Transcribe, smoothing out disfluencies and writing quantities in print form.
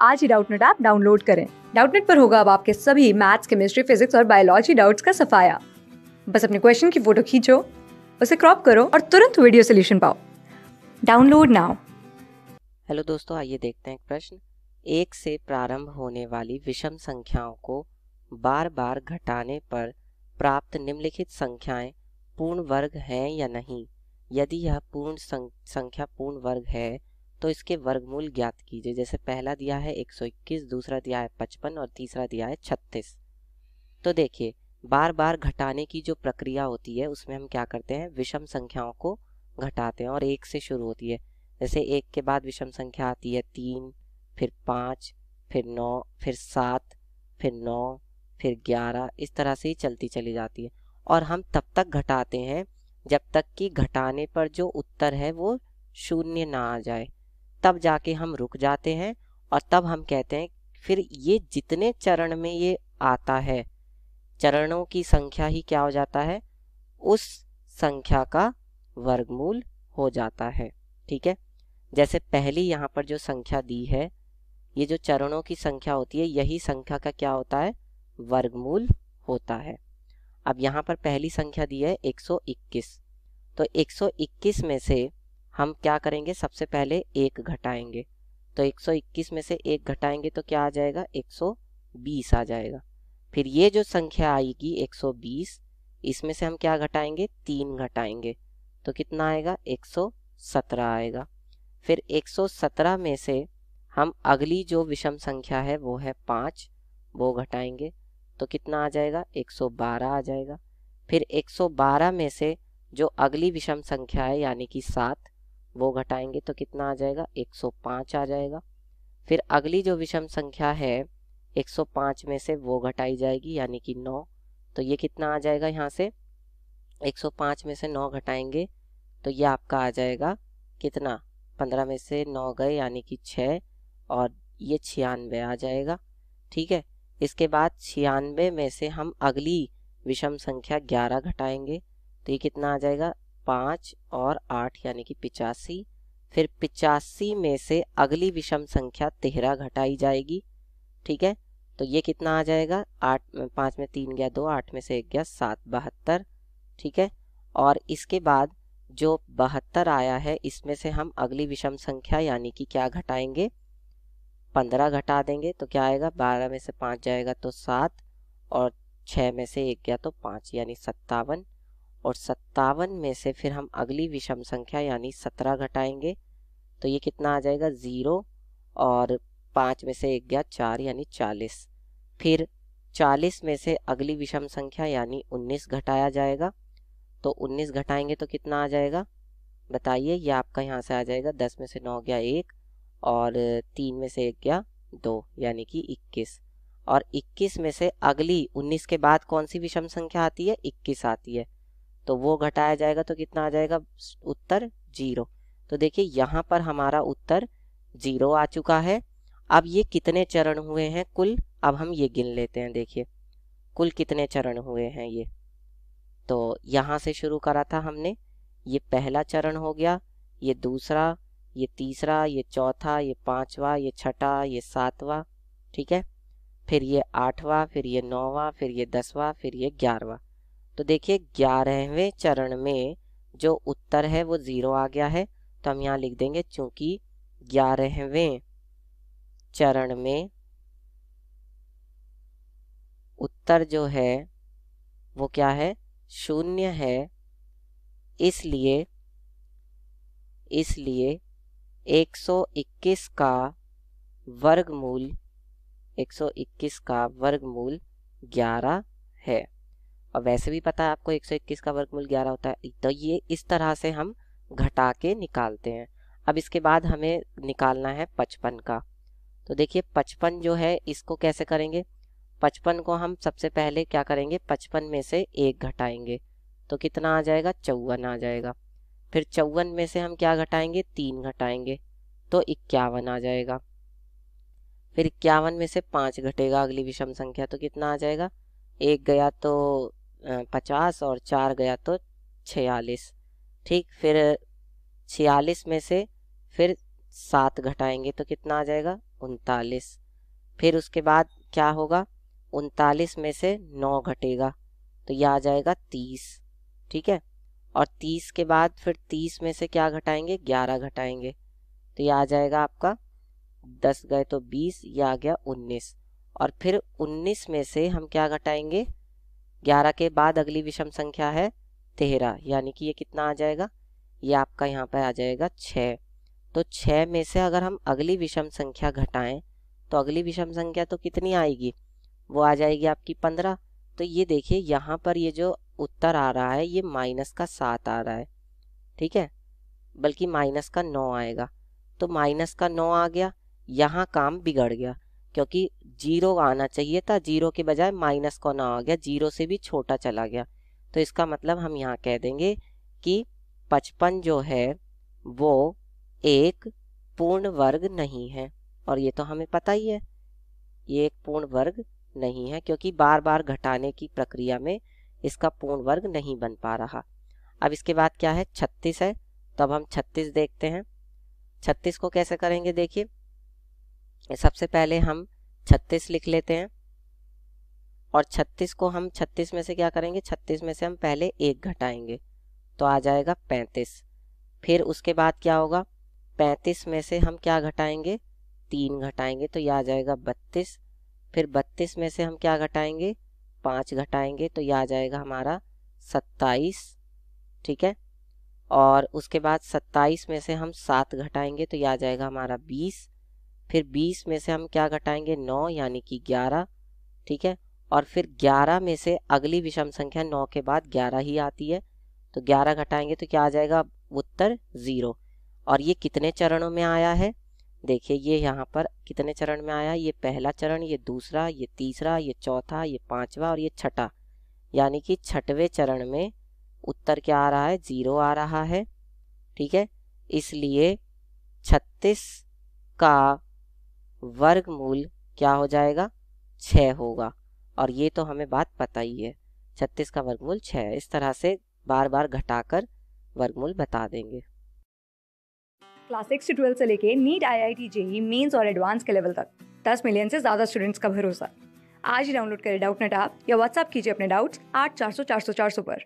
आज ही Doubtnut app download करें। Doubtnut पर होगा अब आपके सभी मैथ्स, केमिस्ट्री, फिजिक्स और बायोलॉजी डाउट्स का सफाया। बस अपने क्वेश्चन की फोटो खींचो, उसे क्रॉप करो और तुरंत वीडियो सोल्यूशन पाओ। Download now. हेलो दोस्तों, आइए देखते हैं एक प्रश्न। 1 से प्रारंभ होने वाली विषम संख्याओं को बार बार घटाने पर प्राप्त निम्नलिखित संख्याएं पूर्ण वर्ग हैं या नहीं। यदि यह संख्या पूर्ण वर्ग है तो इसके वर्गमूल ज्ञात कीजिए। जैसे पहला दिया है 121, दूसरा दिया है 55 और तीसरा दिया है 36। तो देखिए, बार बार घटाने की जो प्रक्रिया होती है उसमें हम क्या करते हैं, विषम संख्याओं को घटाते हैं और 1 से शुरू होती है। जैसे 1 के बाद विषम संख्या आती है 3, फिर 5, फिर 9, फिर 7, फिर 9, फिर 11, इस तरह से ही चलती चली जाती है। और हम तब तक घटाते हैं जब तक कि घटाने पर जो उत्तर है वो शून्य ना आ जाए, तब जाके हम रुक जाते हैं और तब हम कहते हैं फिर ये जितने चरण में ये आता है, चरणों की संख्या ही क्या हो जाता है, उस संख्या का वर्गमूल हो जाता है। ठीक है, जैसे पहली यहाँ पर जो संख्या दी है, ये जो चरणों की संख्या होती है यही संख्या का क्या होता है, वर्गमूल होता है। अब यहाँ पर पहली संख्या दी है 121, तो 121 में से हम क्या करेंगे, सबसे पहले 1 घटाएंगे। तो 121 में से 1 घटाएंगे तो क्या आ जाएगा, 120 आ जाएगा। फिर ये जो संख्या आएगी 120, इसमें से हम क्या घटाएंगे, 3 घटाएंगे तो कितना आएगा, 117 आएगा। फिर 117 में से हम अगली जो विषम संख्या है वो है 5, वो घटाएंगे तो कितना आ जाएगा, 112 आ जाएगा। फिर 112 में से जो अगली विषम संख्या है यानी कि 7, वो घटाएंगे तो कितना आ जाएगा, 105 आ जाएगा। फिर अगली जो विषम संख्या है 105 में से वो घटाई जाएगी यानी कि 9, तो ये कितना आ जाएगा, यहाँ से 105 में से 9 घटाएंगे तो ये आपका आ जाएगा कितना, 15 में से 9 गए यानी कि 6 और ये 96 आ जाएगा। ठीक है, इसके बाद 96 में से हम अगली विषम संख्या 11 घटाएंगे तो ये कितना आ जाएगा, 5 और 8 यानी कि 85। फिर 85 में से अगली विषम संख्या 13 घटाई जाएगी। ठीक है, तो ये कितना आ जाएगा, 8, 5 में 3 गया 2, 8 में से 1 गया 7, 72। ठीक है, और इसके बाद जो 72 आया है इसमें से हम अगली विषम संख्या यानी कि क्या घटाएंगे, 15 घटा देंगे तो क्या आएगा, 12 में से 5 जाएगा तो 7 और 6 में से 1 गया तो 5 यानी 57। और 57 में से फिर हम अगली विषम संख्या यानी 17 घटाएंगे तो ये कितना आ जाएगा, 0 और 5 में से 1 गया 4 यानी 40। फिर 40 में से अगली विषम संख्या यानी 19 घटाया जाएगा तो 19 घटाएंगे तो कितना आ जाएगा, बताइए। ये आपका यहाँ से आ जाएगा 10 में से 9 गया 1 और 3 में से 1 गया 2 यानी कि 21। और 21 में से अगली 19 के बाद कौन सी विषम संख्या आती है, 21 आती है, तो वो घटाया जाएगा तो कितना आ जाएगा, उत्तर 0। तो देखिए यहाँ पर हमारा उत्तर 0 आ चुका है। अब ये कितने चरण हुए हैं कुल, अब हम ये गिन लेते हैं। देखिए कुल कितने चरण हुए हैं ये, तो यहाँ से शुरू करा था हमने, ये पहला चरण हो गया, ये दूसरा, ये तीसरा, ये चौथा, ये पांचवा, ये छठा, ये सातवां। ठीक है, फिर ये 8वां, फिर ये 9वां, फिर ये 10वां, फिर ये 11वां। तो देखिए 11वें चरण में जो उत्तर है वो 0 आ गया है, तो हम यहाँ लिख देंगे चूंकि 11वें चरण में उत्तर जो है वो क्या है, 0 है, इसलिए 121 का वर्गमूल 11 है। और वैसे भी पता है आपको 121 का वर्गमूल 11 होता है, तो ये इस तरह से हम घटा के निकालते हैं। अब इसके बाद हमें निकालना है 55 का। तो देखिए 55 जो है इसको कैसे करेंगे, 55 को हम सबसे पहले क्या करेंगे, 55 में से 1 घटाएंगे तो कितना आ जाएगा, 54 आ जाएगा। फिर 54 में से हम क्या घटाएंगे, 3 घटाएंगे तो 51 आ जाएगा। फिर 51 में से 5 घटेगा अगली विषम संख्या तो कितना आ जाएगा, 1 गया तो 50 और 4 गया तो 46। ठीक, फिर 46 में से फिर 7 घटाएंगे तो कितना आ जाएगा 39। फिर उसके बाद क्या होगा, 39 में से 9 घटेगा तो यह आ जाएगा 30। ठीक है, और 30 के बाद फिर 30 में से क्या घटाएंगे, 11 घटाएंगे तो यह आ जाएगा आपका 10 गए तो 20, यह आ गया 19। और फिर 19 में से हम क्या घटाएंगे, 11 के बाद अगली विषम संख्या है 13, यानी कि ये कितना आ जाएगा, ये आपका यहाँ पर आ जाएगा 6। तो 6 में से अगर हम अगली विषम संख्या घटाएं तो अगली विषम संख्या तो कितनी आएगी, वो आ जाएगी आपकी 15। तो ये देखिए यहाँ पर ये जो उत्तर आ रहा है ये -7 आ रहा है। ठीक है, बल्कि -9 आएगा। तो -9 आ गया, यहाँ काम बिगड़ गया क्योंकि 0 आना चाहिए था, 0 के बजाय -9 आ गया, 0 से भी छोटा चला गया। तो इसका मतलब हम यहाँ कह देंगे कि 55 जो है वो एक पूर्ण वर्ग नहीं है। और ये तो हमें पता ही है, ये एक पूर्ण वर्ग नहीं है क्योंकि बार बार घटाने की प्रक्रिया में इसका पूर्ण वर्ग नहीं बन पा रहा। अब इसके बाद क्या है, 36 है, तो अब हम 36 देखते हैं। 36 को कैसे करेंगे, देखिए सबसे पहले हम 36 लिख लेते हैं और 36 को हम 36 में से क्या करेंगे, 36 में से हम पहले 1 घटाएंगे तो आ जाएगा 35। फिर उसके बाद क्या होगा, 35 में से हम क्या घटाएंगे, 3 घटाएंगे तो यह आ जाएगा 32। फिर 32 में से हम क्या घटाएंगे, 5 घटाएंगे तो यह आ जाएगा हमारा 27। ठीक है, और उसके बाद 27 में से हम 7 घटाएंगे तो यह आ जाएगा हमारा 20। फिर 20 में से हम क्या घटाएंगे, 9 यानी कि 11। ठीक है, और फिर 11 में से अगली विषम संख्या 9 के बाद 11 ही आती है तो 11 घटाएंगे तो क्या आ जाएगा, उत्तर 0। और ये कितने चरणों में आया है, देखिए ये यहाँ पर कितने चरण में आया, ये पहला चरण, ये दूसरा, ये तीसरा, ये चौथा, ये पांचवा और ये छठा, यानी कि छठवें चरण में उत्तर क्या आ रहा है, 0 आ रहा है। ठीक है, इसलिए 36 का वर्गमूल क्या हो जाएगा, 6 होगा। और ये तो हमें बात पता ही है, 36 का वर्गमूल 6 है। इस तरह से बार बार घटाकर वर्गमूल बता देंगे। क्लास 6 से 12 से लेके नीट, IIT, JEE मेंस और एडवांस के लेवल तक 10 मिलियन से ज़्यादा स्टूडेंट्स का भरोसा। आज ही डाउनलोड करें डाउटनेट ऐप या व्हाट्सएप कीजिए अपने डाउट्स 8400 400 400 पर।